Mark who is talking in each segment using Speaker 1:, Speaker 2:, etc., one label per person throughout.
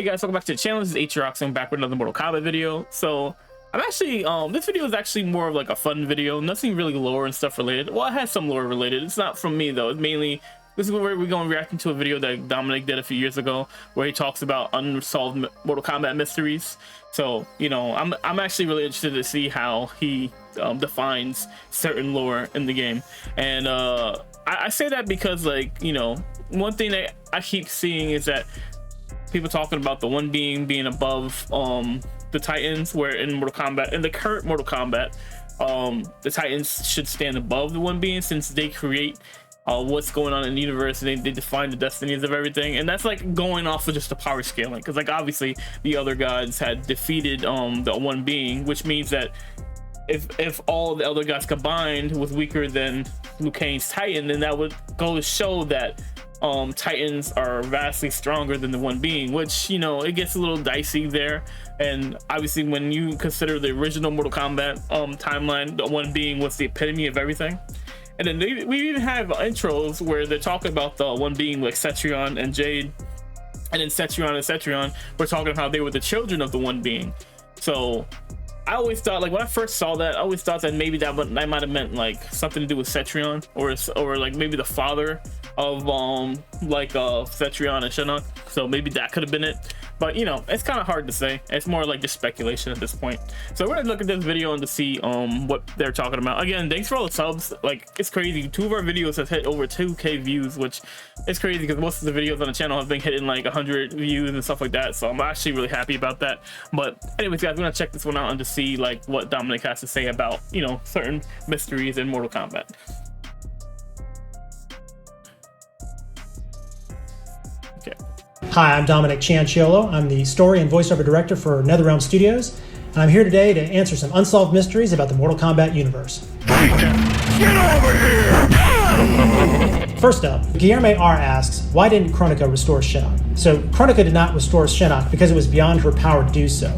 Speaker 1: Hey guys, welcome back to the channel. This is Atriox. I'm back with another Mortal Kombat video. So I'm actually this video is actually more of like a fun video, nothing really lore and stuff related. Well, it has some lore related. It's not from me though. It's mainly, this is where we're going reacting to a video that Dominic did a few years ago where he talks about unsolved Mortal Kombat mysteries. So, you know, I'm actually really interested to see how he defines certain lore in the game. And I say that because, like, you know, one thing that I keep seeing is that people talking about the one being above the Titans, where in Mortal Kombat, in the current Mortal Kombat, the Titans should stand above the one being, since they create what's going on in the universe, and they define the destinies of everything. And that's like going off of just the power scaling, because like obviously the other gods had defeated the one being, which means that if all the other gods combined was weaker than Liu Kang's Titan, then that would go to show that Titans are vastly stronger than the one being, which, you know, it gets a little dicey there. And obviously when you consider the original Mortal Kombat timeline, the one being was the epitome of everything. And then we even have intros where they're talking about the one being like Cetrion and Jade, and then Cetrion and Cetrion were talking about how they were the children of the one being. So I always thought, like, when I first saw that, I always thought that maybe that might have meant like something to do with Cetrion, or like maybe the father of Cetrion and Shinnok. So maybe that could have been it. But, you know, it's kind of hard to say. It's more like just speculation at this point. So we're gonna look at this video and to see what they're talking about. Again, thanks for all the subs. Like, it's crazy. 2 of our videos have hit over 2K views, which is crazy because most of the videos on the channel have been hitting like 100 views and stuff like that. So I'm actually really happy about that. But anyways, guys, we're gonna check this one out and to see like what Dominic has to say about, you know, certain mysteries in Mortal Kombat. Okay.
Speaker 2: Hi, I'm Dominic Cianciolo. I'm the story and voiceover director for NetherRealm Studios, and I'm here today to answer some unsolved mysteries about the Mortal Kombat universe.
Speaker 3: Get over here!
Speaker 2: First up, Guillermo R. asks, why didn't Kronika restore Shinnok? So, Kronika did not restore Shinnok because it was beyond her power to do so.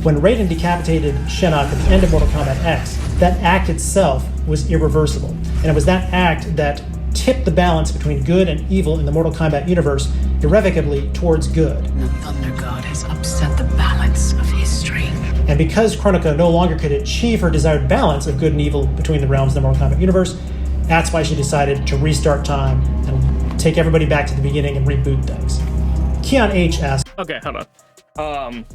Speaker 2: When Raiden decapitated Shinnok at the end of Mortal Kombat X, that act itself was irreversible, and it was that act that tipped the balance between good and evil in the Mortal Kombat universe irrevocably towards good.
Speaker 4: The Thunder God has upset the balance of history.
Speaker 2: And because Kronika no longer could achieve her desired balance of good and evil between the realms of the Mortal Kombat universe, that's why she decided to restart time and take everybody back to the beginning and reboot things. Keon H asks,
Speaker 1: Okay, hold on.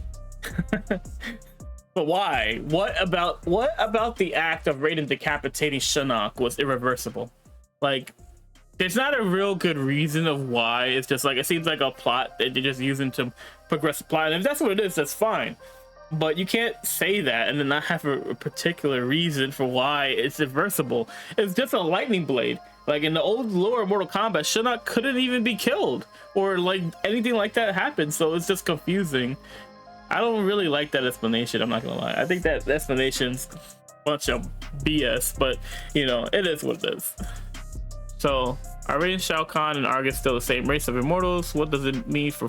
Speaker 1: But why? What about the act of Raiden decapitating Shinnok was irreversible? Like, there's not a real good reason of why. It's just like, it seems like a plot that they're just using to progress the plot. And if that's what it is, that's fine. But you can't say that and then not have a particular reason for why it's irreversible. It's just a lightning blade. Like in the old lore of Mortal Kombat, Shinnok couldn't even be killed or like anything like that happened. So it's just confusing. I don't really like that explanation, I'm not gonna lie. I think that explanation's a bunch of BS, but you know, it is what it is. So, are Raiden, Shao Kahn, and Argus still the same race of immortals? What does it mean for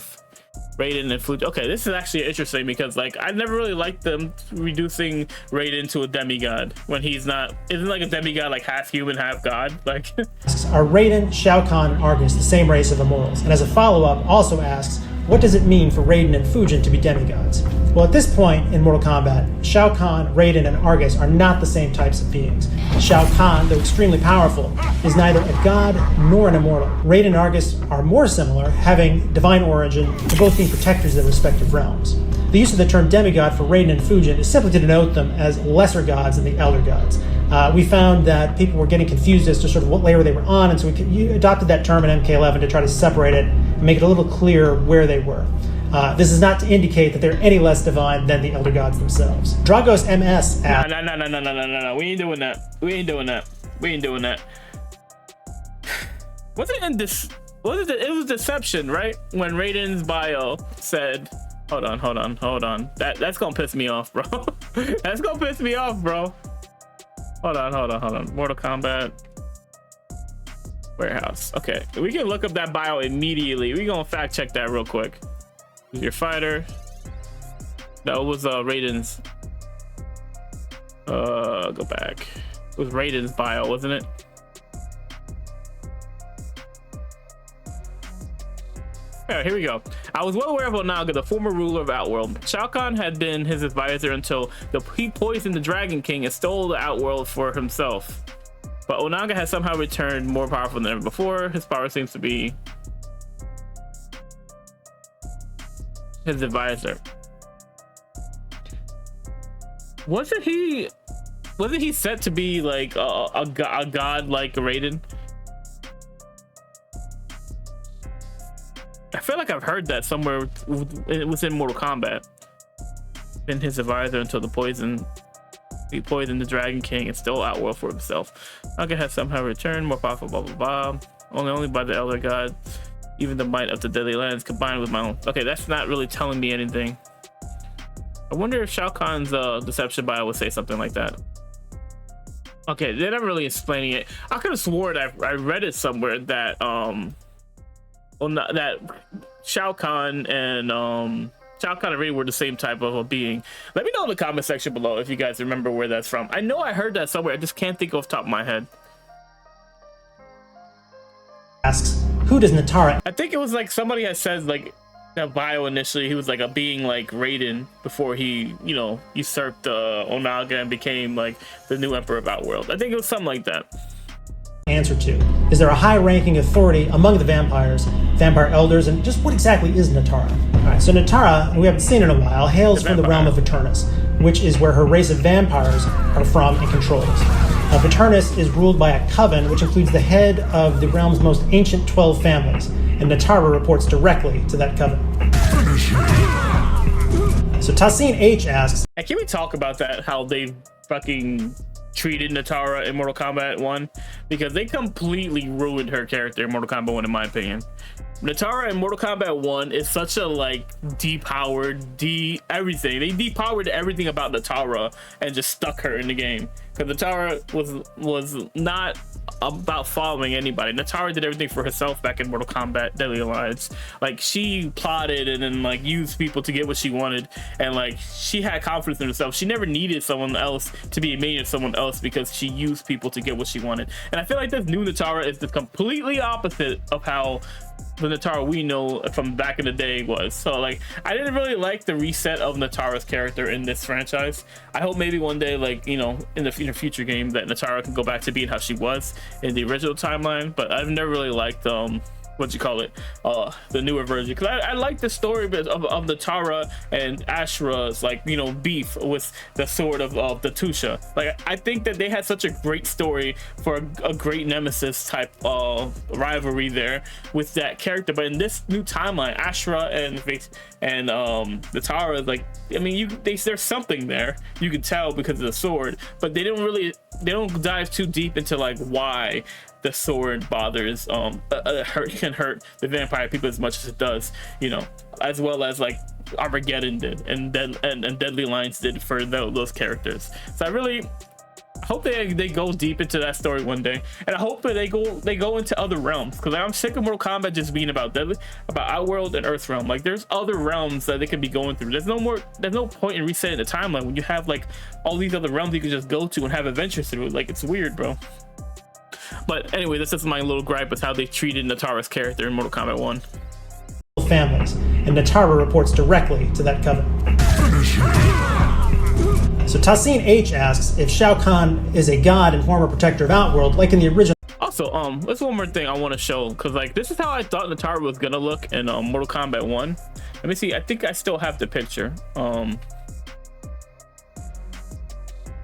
Speaker 1: Raiden and Fuji? Okay, this is actually interesting because, like, I never really liked them reducing Raiden to a demigod when he's not. Isn't like a demigod like half human, half god? Like,
Speaker 2: are Raiden, Shao Kahn, and Argus the same race of immortals? And as a follow-up, also asks, what does it mean for Raiden and Fujin to be demigods? Well, at this point in Mortal Kombat, Shao Kahn, Raiden, and Argus are not the same types of beings. Shao Kahn, though extremely powerful, is neither a god nor an immortal. Raiden and Argus are more similar, having divine origin, to both being protectors of their respective realms. The use of the term demigod for Raiden and Fujin is simply to denote them as lesser gods than the elder gods. We found that people were getting confused as to sort of what layer they were on, and so we adopted that term in MK11 to try to separate it and make it a little clearer where they were. This is not to indicate that they're any less divine than the elder gods themselves. Dragos MS asks,
Speaker 1: no, we ain't doing that. We ain't doing that. Was it in this? It was Deception, right? When Raiden's bio said, hold on. That's gonna piss me off, bro. That's gonna piss me off, bro. Hold on. Mortal Kombat Warehouse. Okay, we can look up that bio immediately. We gonna fact check that real quick. Your fighter. That was Raiden's. Go back. It was Raiden's bio, wasn't it? Alright, here we go. I was well aware of Onaga, the former ruler of Outworld. Shao Kahn had been his advisor until he poisoned the Dragon King and stole the Outworld for himself. But Onaga has somehow returned more powerful than ever before. His power seems to be his advisor. Wasn't he set to be like a god like Raiden? I feel like I've heard that somewhere. It was in Mortal Kombat. Been his advisor until he poisoned the Dragon King and stole Outworld for himself. Naga has somehow returned, more powerful, blah blah blah. Only by the Elder God, even the might of the Deadly Lands combined with my own. Okay, that's not really telling me anything. I wonder if Shao Kahn's deception bio would say something like that. Okay, they're not really explaining it. I could have sworn I read it somewhere that that Shao Kahn and Raiden were the same type of a being. Let me know in the comment section below if you guys remember where that's from. I know I heard that somewhere. I just can't think off the top of my head.
Speaker 2: Asks, who does Natara?
Speaker 1: I think it was like somebody had said like that bio initially. He was like a being like Raiden before he, you know, usurped Onaga and became like the new emperor of Outworld. I think it was something like that.
Speaker 2: Answer to, is there a high-ranking authority among the vampires, vampire elders, and just what exactly is Natara? Alright, so Natara, we haven't seen in a while, hails from the realm of Eternus, which is where her race of vampires are from and controls. Eternus is ruled by a coven, which includes the head of the realm's most ancient 12 families, and Natara reports directly to that coven. So Tassine H asks,
Speaker 1: hey, can we talk about that, how they fucking treated Natara in Mortal Kombat 1, because they completely ruined her character in Mortal Kombat 1 in my opinion. Natara in Mortal Kombat 1 is such a like depowered, everything. They depowered everything about Natara and just stuck her in the game. Because Natara was not about following anybody. Natara did everything for herself back in Mortal Kombat Deadly Alliance. Like she plotted and then like used people to get what she wanted, and like she had confidence in herself. She never needed someone else to be a minion of someone else because she used people to get what she wanted. And I feel like this new Natara is the completely opposite of how the Natara we know from back in the day was. So like I didn't really like the reset of Natara's character in this franchise. I hope maybe one day, like, you know, in the future game, that Natara can go back to being how she was in the original timeline. But I've never really liked what you call it, the newer version, because I like the story of Natara and Ashura's, like, you know, beef with the sword of the Tusha. Like I think that they had such a great story for a great nemesis type rivalry there with that character. But in this new timeline, Ashura and Natara, like, I mean, there's something there, you can tell because of the sword, but they don't dive too deep into like why the sword bothers can hurt the vampire people as much as it does, you know, as well as like Armageddon did and Deadly Alliance did for those characters. So I really hope they go deep into that story one day, and I hope that they go into other realms, because I'm sick of Mortal Kombat just being about Outworld and Earthrealm. Like there's other realms that they could be going through. There's no point in resetting the timeline when you have like all these other realms you can just go to and have adventures through. Like it's weird, bro. But anyway, this is my little gripe with how they treated Natara's character in Mortal Kombat 1.
Speaker 2: Families, and Natara reports directly to that coven. So Tassine H asks if Shao Kahn is a god and former protector of Outworld, like in the original.
Speaker 1: Also, there's one more thing I want to show, because like this is how I thought Natara was gonna look in Mortal Kombat 1. Let me see. I think I still have the picture.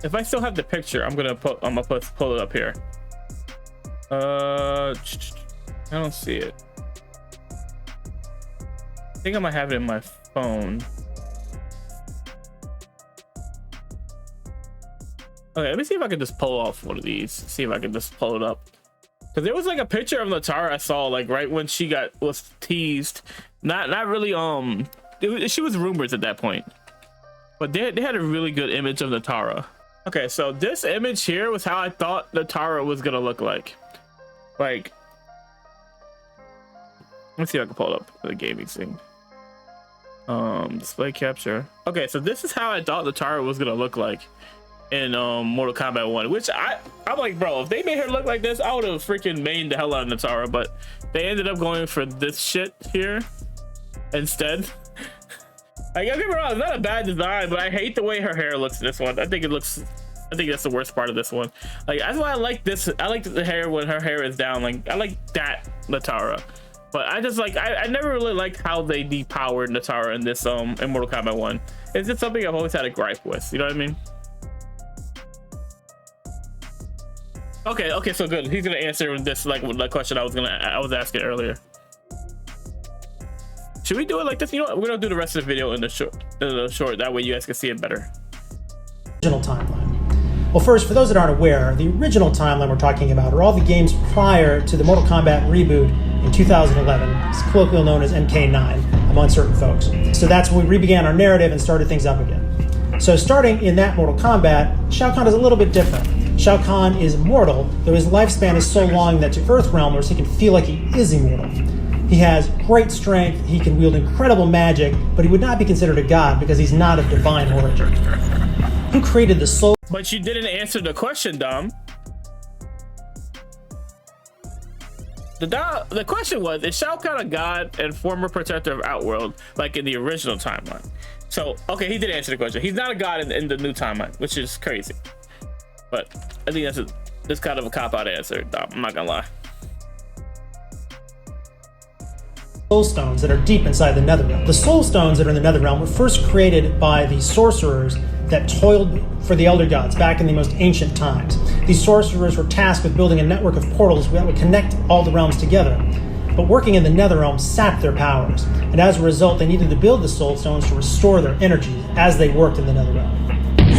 Speaker 1: If I still have the picture, I'm gonna pull it up here. I don't see it. I think I might have it in my phone. Okay, let me see if I can just pull off one of these. See if I can just pull it up. Because there was like a picture of Natara I saw like right when she was teased. Not really. She was rumors at that point, but they had a really good image of Natara. Okay, so this image here was how I thought Natara was gonna look like. Like, let's see if I can pull it up for the gaming scene. Display capture. Okay, so this is how I thought Natara was gonna look like in Mortal Kombat 1, which I'm like, bro, if they made her look like this, I would have freaking mained the hell out of Natara. But they ended up going for this shit here. instead. I get me wrong, it's not a bad design, but I hate the way her hair looks in this one. I think that's the worst part of this one. Like, that's why I like this. I like the hair when her hair is down. Like, I like that Natara. But I just like, I never really liked how they depowered Natara in this in Mortal Kombat 1. It's just something I've always had a gripe with. You know what I mean? Okay, so good. He's gonna answer this like the question I was asking earlier. Should we do it like this? You know what? We're gonna do the rest of the video in the short. That way you guys can see it better.
Speaker 2: Original timeline. Well, first, for those that aren't aware, the original timeline we're talking about are all the games prior to the Mortal Kombat reboot in 2011. It's colloquially known as MK9 among certain folks. So that's when we re-began our narrative and started things up again. So starting in that Mortal Kombat, Shao Kahn is a little bit different. Shao Kahn is immortal, though his lifespan is so long that to Earthrealmers he can feel like he is immortal. He has great strength, he can wield incredible magic, but he would not be considered a god because he's not of divine origin. Who created the soul?
Speaker 1: But you didn't answer the question, Dom. The question was, is Shao Kahn a god and former protector of Outworld, like in the original timeline? So, okay, he did answer the question. He's not a god in the new timeline, which is crazy. But I think that's kind of a cop-out answer, Dom. I'm not gonna lie.
Speaker 2: Soul stones that are deep inside the NetherRealm. The soul stones that are in the NetherRealm were first created by the sorcerers that toiled for the Elder Gods back in the most ancient times. These sorcerers were tasked with building a network of portals that would connect all the realms together. But working in the NetherRealm sapped their powers, and as a result, they needed to build the soul stones to restore their energy as they worked in the NetherRealm.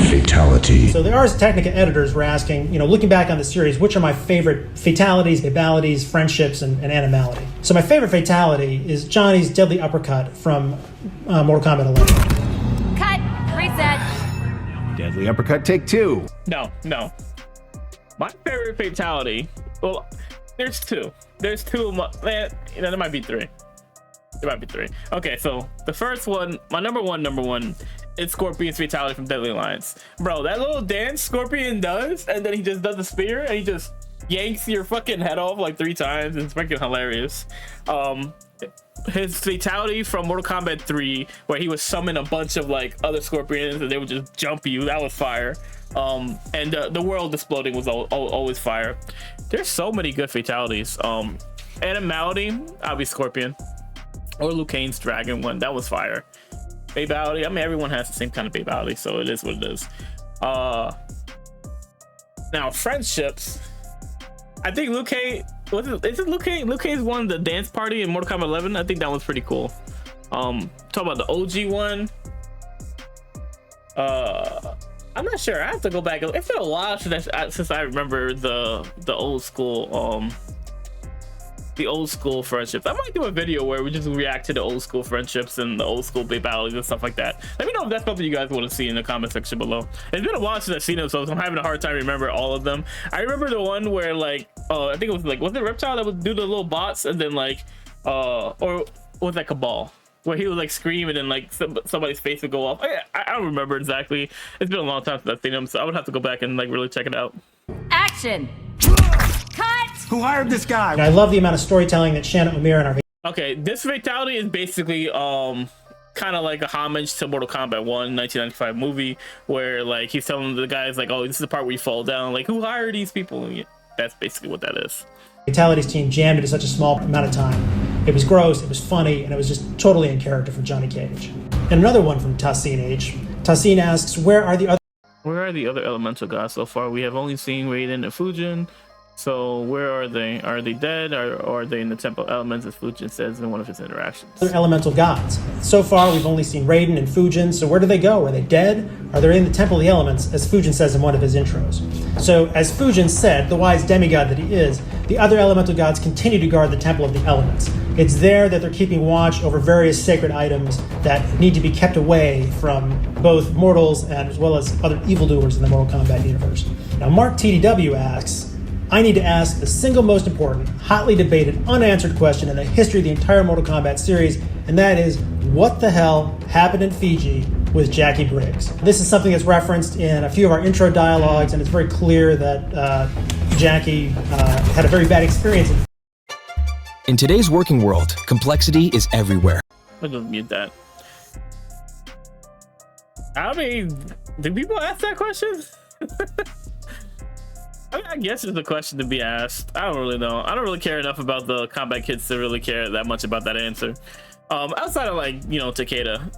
Speaker 3: Fatality.
Speaker 2: So the Ars Technica editors were asking, looking back on the series, which are my favorite fatalities, babalities, friendships, and animality. So my favorite fatality is Johnny's deadly uppercut from Mortal Kombat 11.
Speaker 5: Cut. Reset.
Speaker 6: Deadly uppercut, take two.
Speaker 1: No. My favorite fatality. Well, there's two. There's two of my. There might be three. Okay, so the first one, my number one, is Scorpion's fatality from Deadly Alliance. Bro, that little dance Scorpion does, and then he just does the spear, and he just yanks your fucking head off like 3 times. It's freaking hilarious. His fatality from Mortal Kombat 3, where he would summon a bunch of like other Scorpions and they would just jump you, that was fire. And the world exploding was always fire. There's so many good fatalities. Animality, I'll be Scorpion, or Liu Kane's dragon one, that was fire. Babality, I mean, everyone has the same kind of babality, so it is what it is. Now friendships, I think Liu Kane, is it Liu Kane? Liu Kane's won the dance party in Mortal Kombat 11. I think that was pretty cool. Talk about the OG one. I'm not sure. I have to go back. It's been a while since I remember the old school friendships. I might do a video where we just react to the old school friendships and the old school battles and stuff like that. Let me know if that's something you guys want to see in the comment section below. It's been a while since I've seen them, so I'm having a hard time remember all of them. I remember the one where like, I think it was like, was it Reptile that would do the little bots and then like, or was that Cabal? Where he would like scream and then like somebody's face would go off. I don't remember exactly. It's been a long time since I've seen them, so I would have to go back and like really check it out.
Speaker 5: Action. Cut.
Speaker 6: Who hired this guy?
Speaker 2: And I love the amount of storytelling that Shannon O'Meara and our
Speaker 1: Okay, this fatality is basically kind of like a homage to Mortal Kombat 1 1995 movie, where like he's telling the guys like, oh, this is the part where you fall down, like who hired these people? And that's basically what that is.
Speaker 2: Fatalities team jammed into such a small amount of time. It was gross, it was funny, and it was just totally in character for Johnny Cage. And another one from Tassine H. Tassine asks, where are the other
Speaker 1: elemental gods so far? We have only seen Raiden and Fujin. So where are they? Are they dead, or are they in the Temple Elements, as Fujin says in one of his interactions?
Speaker 2: other elemental gods? So far, we've only seen Raiden and Fujin, so where do they go? Are they dead? Are they in the Temple of the Elements, as Fujin says in one of his intros? So, as Fujin said, the wise demigod that he is, the other elemental gods continue to guard the Temple of the Elements. It's there that they're keeping watch over various sacred items that need to be kept away from both mortals and as well as other evildoers in the Mortal Kombat universe. Now, Mark TDW asks, I need to ask the single most important, hotly debated, unanswered question in the history of the entire Mortal Kombat series, and that is, what the hell happened in Fiji with Jackie Briggs? This is something that's referenced in a few of our intro dialogues, and it's very clear that Jackie had a very bad experience.
Speaker 7: In today's working world, complexity is everywhere.
Speaker 1: I'll just mute that. I mean, do people ask that question? I mean, I guess it's a question to be asked. I don't really know. I don't really care enough about the Kombat kids to really care that much about that answer. Outside of, like, you know, Takeda.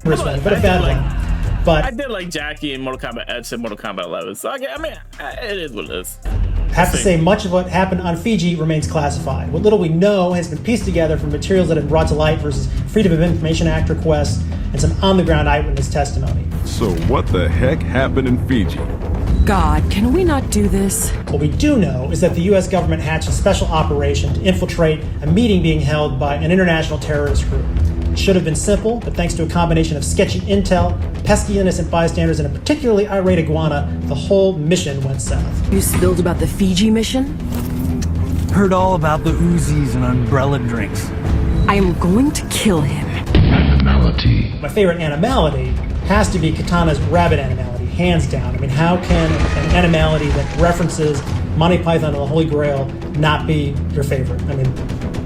Speaker 2: But a bad one. But
Speaker 1: I did like Jackie in Mortal Kombat X and Mortal Kombat 11. So, I mean, it is what it is.
Speaker 2: I have to say, much of what happened on Fiji remains classified. What little we know has been pieced together from materials that have been brought to light versus Freedom of Information Act requests and some on-the-ground eyewitness testimony.
Speaker 7: So what the heck happened in Fiji?
Speaker 4: God, can we not do this?
Speaker 2: What we do know is that the U.S. government hatched a special operation to infiltrate a meeting being held by an international terrorist group. It should have been simple, but thanks to a combination of sketchy intel, pesky innocent bystanders, and a particularly irate iguana, the whole mission went south.
Speaker 4: You spilled about the Fiji mission?
Speaker 8: Heard all about the Uzis and umbrella drinks.
Speaker 4: I am going to kill him.
Speaker 3: Animality.
Speaker 2: My favorite animality has to be Katana's rabbit animality, hands down. I mean, how can an animality that references Monty Python and the Holy Grail not be your favorite? I mean,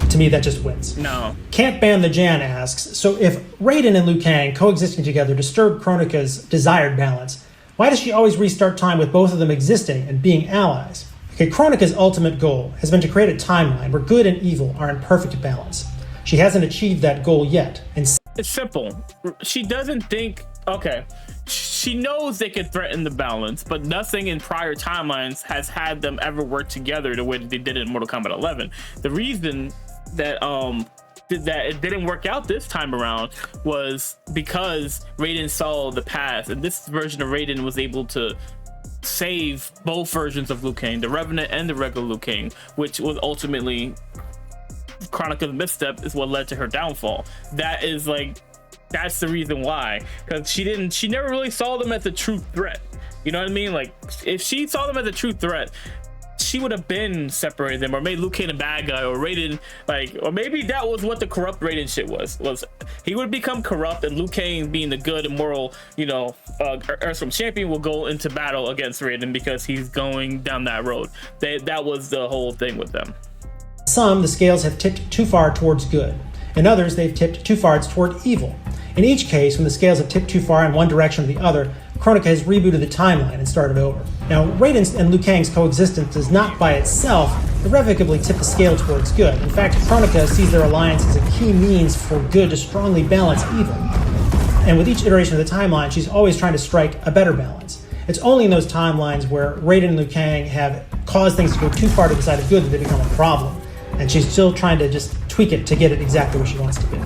Speaker 2: to me, that just wins.
Speaker 1: No.
Speaker 2: Can't Ban the Jan asks, so if Raiden and Liu Kang coexisting together disturb Kronika's desired balance, why does she always restart time with both of them existing and being allies? Okay, Kronika's ultimate goal has been to create a timeline where good and evil are in perfect balance. She hasn't achieved that goal yet. And
Speaker 1: it's simple. She doesn't think, okay, she knows they could threaten the balance, but nothing in prior timelines has had them ever work together the way that they did in Mortal Kombat 11. The reason that that it didn't work out this time around was because Raiden saw the past, and this version of Raiden was able to save both versions of Liu Kang, the Revenant and the regular Liu Kang, which was ultimately Kronika's misstep is what led to her downfall. That's the reason why, because she never really saw them as a true threat. You know what I mean? Like, if she saw them as a true threat, she would have been separated them or made Liu Kang a bad guy, or Raiden, like, or maybe that was what the corrupt Raiden shit was he would become corrupt, and Liu Kang, being the good and moral, you know, Earthrealm champion, will go into battle against Raiden because he's going down that road. That was the whole thing with them.
Speaker 2: Some, the scales have tipped too far towards good. In others, they've tipped too far toward evil. In each case, when the scales have tipped too far in one direction or the other, Kronika has rebooted the timeline and started over. Now, Raiden's and Liu Kang's coexistence does not by itself irrevocably tip the scale towards good. In fact, Kronika sees their alliance as a key means for good to strongly balance evil. And with each iteration of the timeline, she's always trying to strike a better balance. It's only in those timelines where Raiden and Liu Kang have caused things to go too far to the side of good that they become a problem. And she's still trying to just tweak it to get it exactly where she wants to be.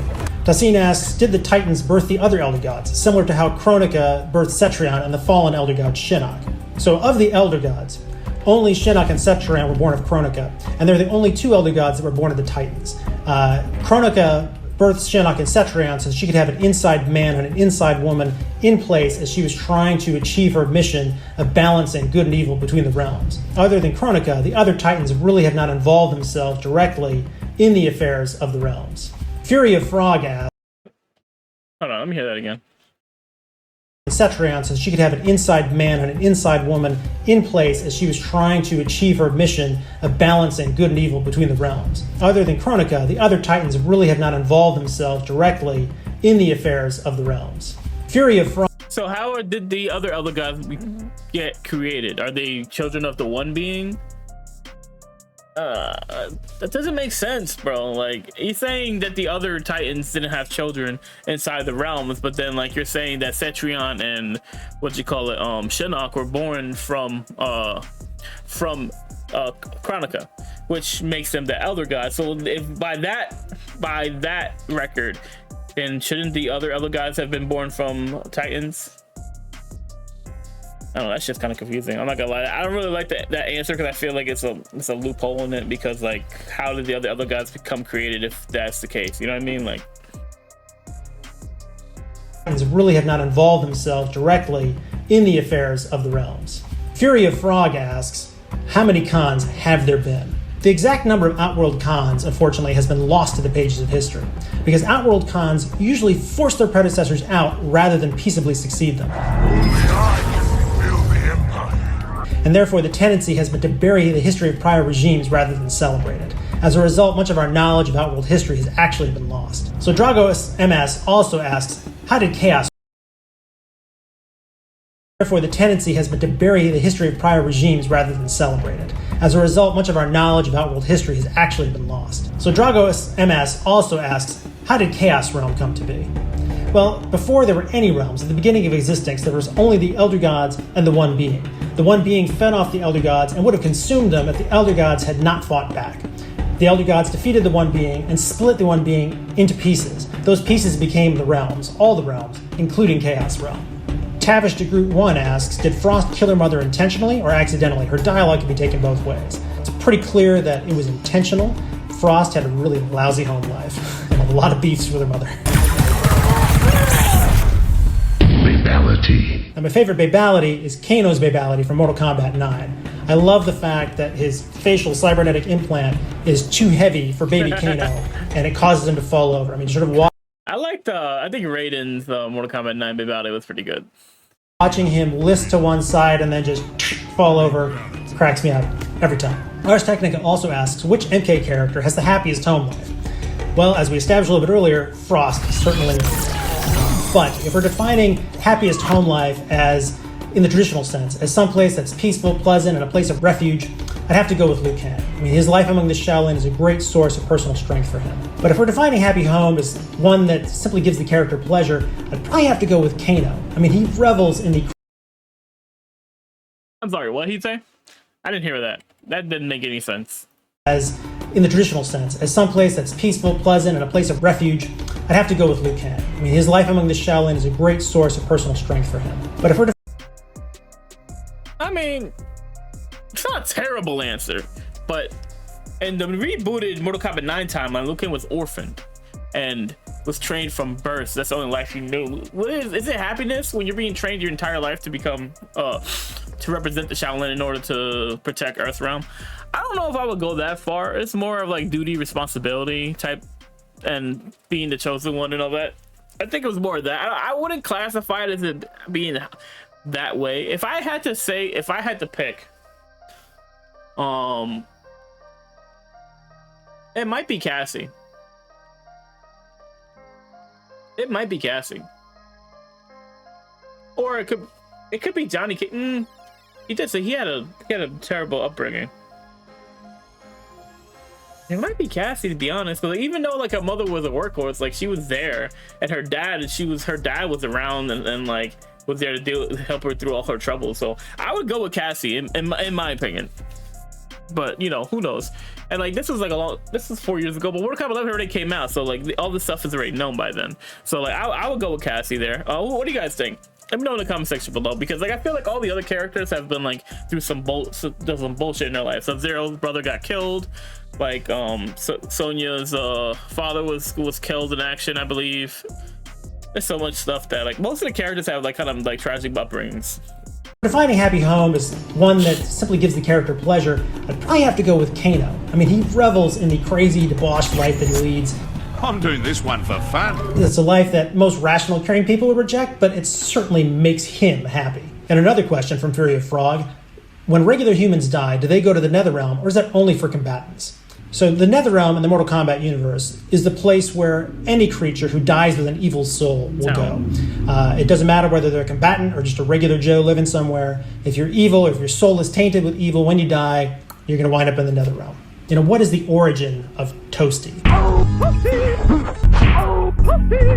Speaker 2: Tassine asks, did the Titans birth the other Elder Gods, similar to how Kronika birthed Cetrion and the fallen Elder God Shinnok? So of the Elder Gods, only Shinnok and Cetrion were born of Kronika, and they're the only two Elder Gods that were born of the Titans. Kronika birthed Shinnok and Cetrion so she could have an inside man and an inside woman in place as she was trying to achieve her mission of balancing good and evil between the realms. Other than Kronika, the other Titans really have not involved themselves directly in the affairs of the realms. Fury of Frog asks,
Speaker 1: hold on, let me hear that again.
Speaker 2: Cetrion so she could have an inside man and an inside woman in place as she was trying to achieve her mission of balancing good and evil between the realms. Other than Kronika, the other Titans really have not involved themselves directly in the affairs of the realms. Fury of Frog.
Speaker 1: So how did the other Elder Gods get created? Are they children of the One Being? That doesn't make sense, bro. Like, he's saying that the other Titans didn't have children inside the realms, but then, like, you're saying that Cetrion and Shinnok were born from Kronika, which makes them the Elder Gods. So if by that record, then shouldn't the other Elder Gods have been born from Titans? I don't know, that's just kind of confusing. I'm not gonna lie, I don't really like that answer, because I feel like it's a loophole in it, because, like, how did the other Gods become created if that's the case? You know what I mean? Like,
Speaker 2: really have not involved themselves directly in the affairs of the realms. Fury of Frog asks, how many Khans have there been? The exact number of Outworld Khans, unfortunately, has been lost to the pages of history, because Outworld Khans usually force their predecessors out rather than peaceably succeed them. And therefore the tendency has been to bury the history of prior regimes rather than celebrate it. As a result, much of our knowledge of Outworld history has actually been lost. So Dragos MS also asks, how did chaos? Therefore, the tendency has been to bury the history of prior regimes rather than celebrate it. As a result, much of our knowledge of Outworld history has actually been lost. So Dragos MS also asks, how did Chaos Realm come to be? Well, before there were any realms, at the beginning of existence, there was only the Elder Gods and the One Being. The One Being fed off the Elder Gods and would have consumed them if the Elder Gods had not fought back. The Elder Gods defeated the One Being and split the One Being into pieces. Those pieces became the realms, all the realms, including Chaos Realm. Tavish de Groot 1 asks, did Frost kill her mother intentionally or accidentally? Her dialogue can be taken both ways. It's pretty clear that it was intentional. Frost had a really lousy home life and a lot of beefs with her mother.
Speaker 3: Babality.
Speaker 2: Now, my favorite babality is Kano's babality from Mortal Kombat 9. I love the fact that his facial cybernetic implant is too heavy for baby Kano, and it causes him to fall over. I mean, sort of
Speaker 1: I think Raiden's Mortal Kombat 9 babality was pretty good.
Speaker 2: watching him list to one side and then just fall over cracks me up every time. Ars Technica also asks, which MK character has the happiest home life? Well, as we established a little bit earlier, Frost certainly is. But if we're defining happiest home life as, in the traditional sense, as some place that's peaceful, pleasant, and a place of refuge, I'd have to go with Liu Kang. I mean, his life among the Shaolin is a great source of personal strength for him. But if we're defining happy home as one that simply gives the character pleasure, I'd probably have to go with Kano. I mean, he revels in the...
Speaker 1: I'm sorry, what did he say? I didn't hear that. That didn't make any sense.
Speaker 2: As, in the traditional sense, as some place that's peaceful, pleasant, and a place of refuge, I'd have to go with Liu Kang. I mean, his life among the Shaolin is a great source of personal strength for him. But if we're
Speaker 1: I mean, it's not a terrible answer, but in the rebooted Mortal Kombat 9 timeline, Liu Kang was orphaned and was trained from birth. That's the only life he knew. Is it happiness when you're being trained your entire life to become to represent the Shaolin in order to protect Earthrealm? I don't know if I would go that far. It's more of like duty, responsibility type, and being the chosen one and all that. I think it was more of that. I wouldn't classify it as it being that way. If I had to pick, it might be Cassie. It might be Cassie, or it could be Johnny Cage. He did say he had a terrible upbringing. It might be Cassie, to be honest, because even though like her mother was a workhorse, like she was there, and her dad was around and like was there to help her through all her troubles. So I would go with Cassie in my opinion. But you know, who knows? And like this was 4 years ago, but Mortal Kombat 11 already came out, so like all this stuff is already known by then. So like I would go with Cassie there. What do you guys think? Let me know in the comment section below, because like I feel like all the other characters have been like through some bullshit in their life. Sub-Zero's brother got killed, like Sonya's father was killed in action, I believe. There's so much stuff that like most of the characters have like kind of like tragic upbringings.
Speaker 2: Defining happy home as one that simply gives the character pleasure, I'd probably have to go with Kano. I mean, he revels in the crazy, debauched life that he leads.
Speaker 6: I'm doing this one for fun.
Speaker 2: It's a life that most rational, caring people would reject, but it certainly makes him happy. And another question from Fury of Frog: when regular humans die, do they go to the NetherRealm, or is that only for combatants? So the NetherRealm in the Mortal Kombat universe is the place where any creature who dies with an evil soul will go. It doesn't matter whether they're a combatant or just a regular Joe living somewhere. If you're evil, or if your soul is tainted with evil, when you die, you're going to wind up in the NetherRealm. You know, what is the origin of Toasty?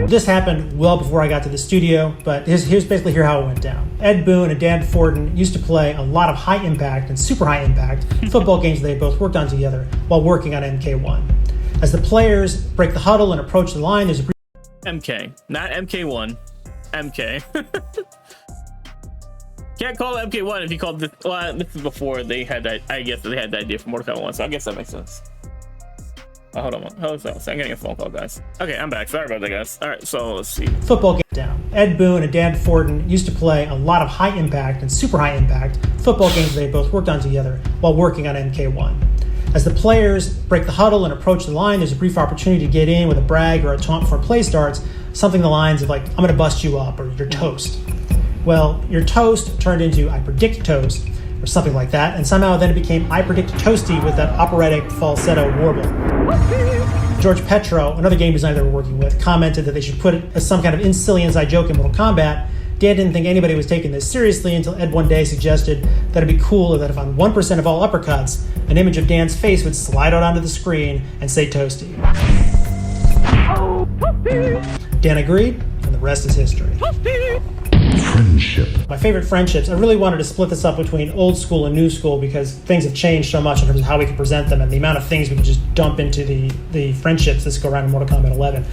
Speaker 2: This happened well before I got to the studio, but here's basically how it went down. Ed Boon and Dan Forden used to play a lot of high impact and super high impact football games they both worked on together while working on MK1. As the players break the huddle and approach the line, there's a
Speaker 1: MK, not MK1. MK. Can't call it MK1 if you called this. Well, this is before they had that. I guess they had the idea for Mortal Kombat 1, so I guess that makes sense. Oh, hold on. I'm getting a phone call, guys. Okay, I'm back. Sorry about that, guys. All right, so let's see.
Speaker 2: Football game down. Ed Boon and Dan Forden used to play a lot of high impact and super high impact football games they both worked on together while working on MK1. As the players break the huddle and approach the line, there's a brief opportunity to get in with a brag or a taunt before play starts, something along the lines of like, I'm going to bust you up, or you're toast. Well, your toast turned into I predict toast, or something like that, and somehow then it became I Predict Toasty with that operatic falsetto warble. George Petro, another game designer they were working with, commented that they should put it as some kind of silly inside joke in Mortal Kombat. Dan didn't think anybody was taking this seriously until Ed one day suggested that it'd be cool that if on 1% of all uppercuts, an image of Dan's face would slide out onto the screen and say Toasty. Dan agreed, and the rest is history.
Speaker 3: Friendship.
Speaker 2: My favorite friendships, I really wanted to split this up between old school and new school because things have changed so much in terms of how we can present them and the amount of things we can just dump into the friendships that go around in Mortal Kombat 11.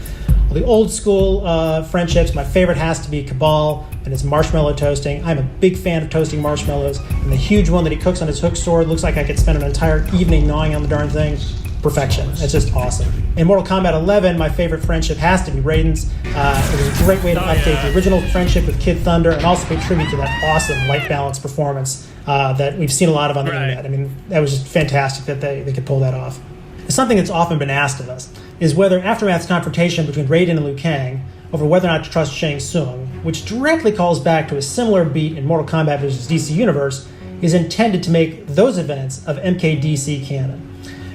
Speaker 2: Well, the old school friendships, my favorite has to be Cabal and his marshmallow toasting. I'm a big fan of toasting marshmallows, and the huge one that he cooks on his hook sword looks like I could spend an entire evening gnawing on the darn thing. Perfection. It's just awesome. In Mortal Kombat 11, my favorite friendship has to be Raiden's. It was a great way to update the original friendship with Kid Thunder and also pay tribute to that awesome light balance performance that we've seen a lot of on the internet. I mean, that was just fantastic that they could pull that off. Something that's often been asked of us is whether Aftermath's confrontation between Raiden and Liu Kang over whether or not to trust Shang Tsung, which directly calls back to a similar beat in Mortal Kombat vs. DC Universe, is intended to make those events of MKDC canon.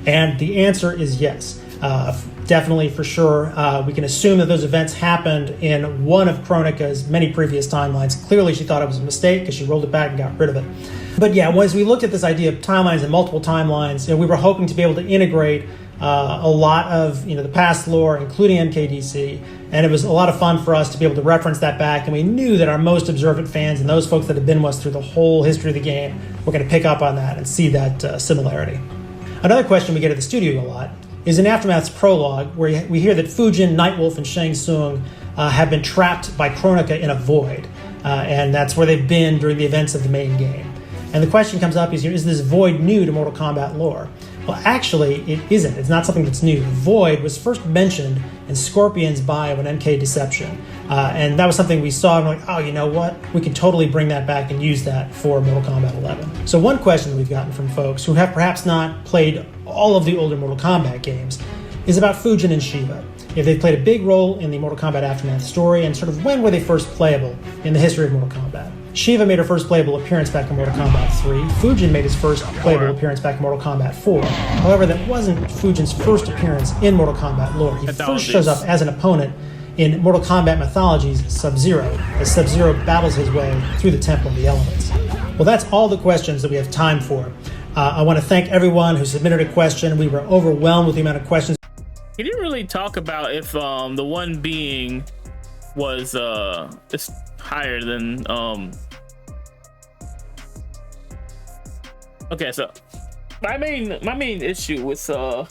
Speaker 2: And the answer is yes. Definitely, for sure. We can assume that those events happened in one of Kronika's many previous timelines. Clearly, she thought it was a mistake because she rolled it back and got rid of it. But yeah, as we looked at this idea of timelines and multiple timelines, we were hoping to be able to integrate a lot of the past lore, including MKDC, and it was a lot of fun for us to be able to reference that back. And we knew that our most observant fans and those folks that have been with us through the whole history of the game were going to pick up on that and see that similarity. Another question we get at the studio a lot is in Aftermath's prologue, where we hear that Fujin, Nightwolf, and Shang Tsung have been trapped by Kronika in a void, and that's where they've been during the events of the main game. And the question comes up is this void new to Mortal Kombat lore? Well, actually, it isn't. It's not something that's new. The void was first mentioned in Scorpion's bio in MK Deception, and that was something we saw and we're like, oh, you know what? We can totally bring that back and use that for Mortal Kombat 11. So one question that we've gotten from folks who have perhaps not played all of the older Mortal Kombat games is about Fujin and Shiva. If they've played a big role in the Mortal Kombat Aftermath story, and sort of when were they first playable in the history of Mortal Kombat? Shiva made her first playable appearance back in Mortal Kombat 3. Fujin made his first playable appearance back in Mortal Kombat 4. However, that wasn't Fujin's first appearance in Mortal Kombat lore. He first shows up as an opponent in Mortal Kombat Mythology's Sub-Zero, as Sub-Zero battles his way through the Temple of the Elements. Well, that's all the questions that we have time for. I want to thank everyone who submitted a question. We were overwhelmed with the amount of questions.
Speaker 1: He didn't really talk about if the one being was just higher than okay, so my main issue with the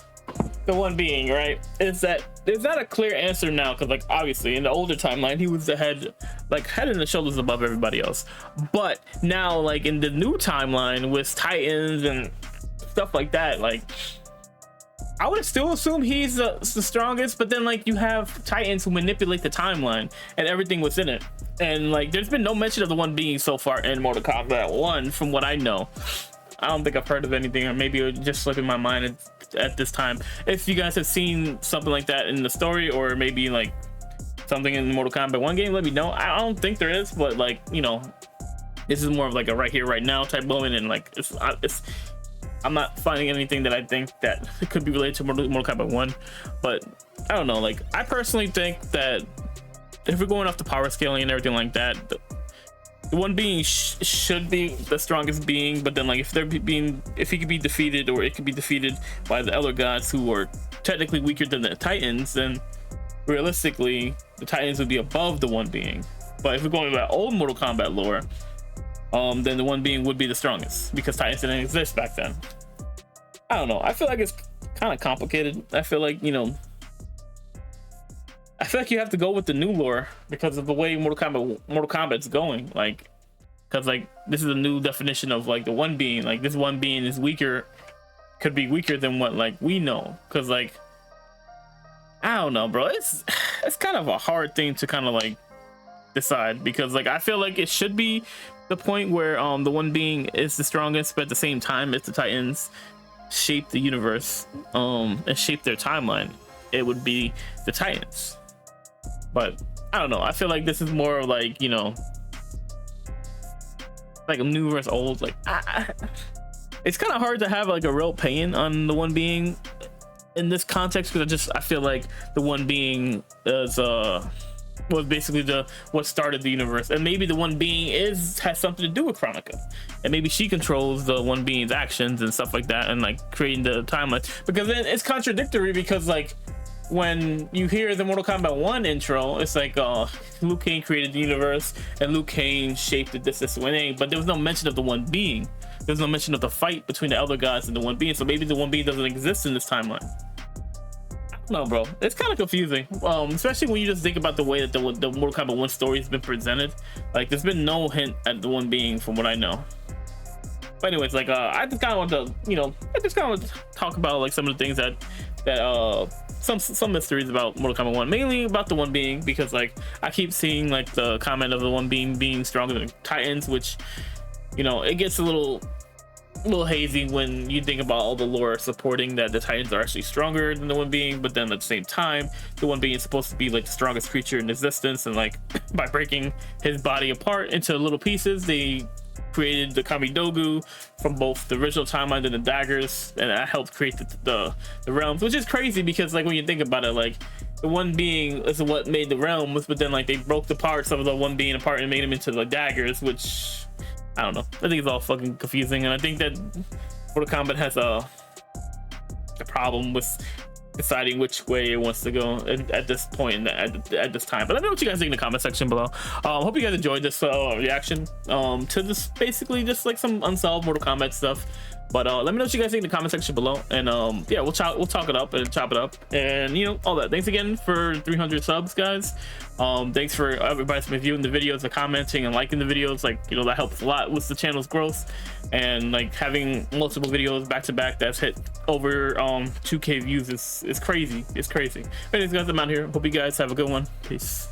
Speaker 1: one being, right, is that there's not a clear answer now, because like obviously in the older timeline he was the head and the shoulders above everybody else, but now like in the new timeline with Titans and stuff like that, like I would still assume he's the strongest, but then like you have Titans who manipulate the timeline and everything within it, and like there's been no mention of the one being so far in Mortal Kombat 1 from what I know. I don't think I've heard of anything, or maybe it just slipped in my mind at this time. If you guys have seen something like that in the story, or maybe like something in the Mortal Kombat 1 game, let me know. I don't think there is, but like, this is more of like a right here right now type moment, and like I'm not finding anything that I think that could be related to Mortal Kombat 1, but I don't know. Like, I personally think that if we're going off the power scaling and everything like that, the one being should be the strongest being, but then like if he could be defeated, or it could be defeated by the Elder Gods who are technically weaker than the Titans, then realistically the Titans would be above the one being. But if we're going by old Mortal Kombat lore, then the one being would be the strongest, because Titans didn't exist back then. I don't know. I feel like it's kind of complicated. I feel like you have to go with the new lore because of the way Mortal Kombat's going. Like, because like this is a new definition of like the one being. Like, this one being is weaker, could be weaker than what like we know. Because like, I don't know, bro. It's kind of a hard thing to kind of like decide, because like I feel like it should be the point where the one being is the strongest, but at the same time, if the Titans shape the universe and shape their timeline, it would be the Titans. But I don't know. I feel like this is more like like new versus old. Like it's kind of hard to have like a real opinion on the one being in this context, because I feel like the one being is was basically what started the universe, and maybe the one being has something to do with Chronica, and maybe she controls the one being's actions and stuff like that, and like creating the timeline. Because then it's contradictory, because like when you hear the Mortal Kombat 1 intro, it's like Liu Kang created the universe and Liu Kang shaped it this winning, but there was no mention of the one being. There's no mention of the fight between the elder gods and the one being, so maybe the one being doesn't exist in this timeline. No, bro, it's kind of confusing, especially when you just think about the way that the Mortal Kombat 1 story has been presented. Like, there's been no hint at the one being, from what I know. But anyways, like, I just kind of want to, talk about like some of the things that some mysteries about Mortal Kombat 1, mainly about the one being, because like I keep seeing like the comment of the one being stronger than Titans, which, you know, it gets a little hazy when you think about all the lore supporting that the Titans are actually stronger than the one being, but then at the same time the one being is supposed to be like the strongest creature in existence, and like by breaking his body apart into little pieces, they created the Kamidogu from both the original timeline and the daggers, and that helped create the realms, which is crazy, because like when you think about it, like the one being is what made the realms, but then like they broke the parts of the one being apart and made them into the daggers, which I don't know. I think it's all fucking confusing, and I think that Mortal Kombat has a problem with deciding which way it wants to go at this point at this time. But let me know what you guys think in the comment section below. Hope you guys enjoyed this reaction to this, basically just like some unsolved Mortal Kombat stuff. But let me know what you guys think in the comment section below, and yeah, we'll talk it up and chop it up, and you know, all that. Thanks again for 300 subs, guys. Thanks for everybody for viewing the videos and commenting and liking the videos. Like, you know, that helps a lot with the channel's growth, and like having multiple videos back to back that's hit over 2K views is crazy. It's crazy. Anyways, guys, I'm out here. Hope you guys have a good one. Peace.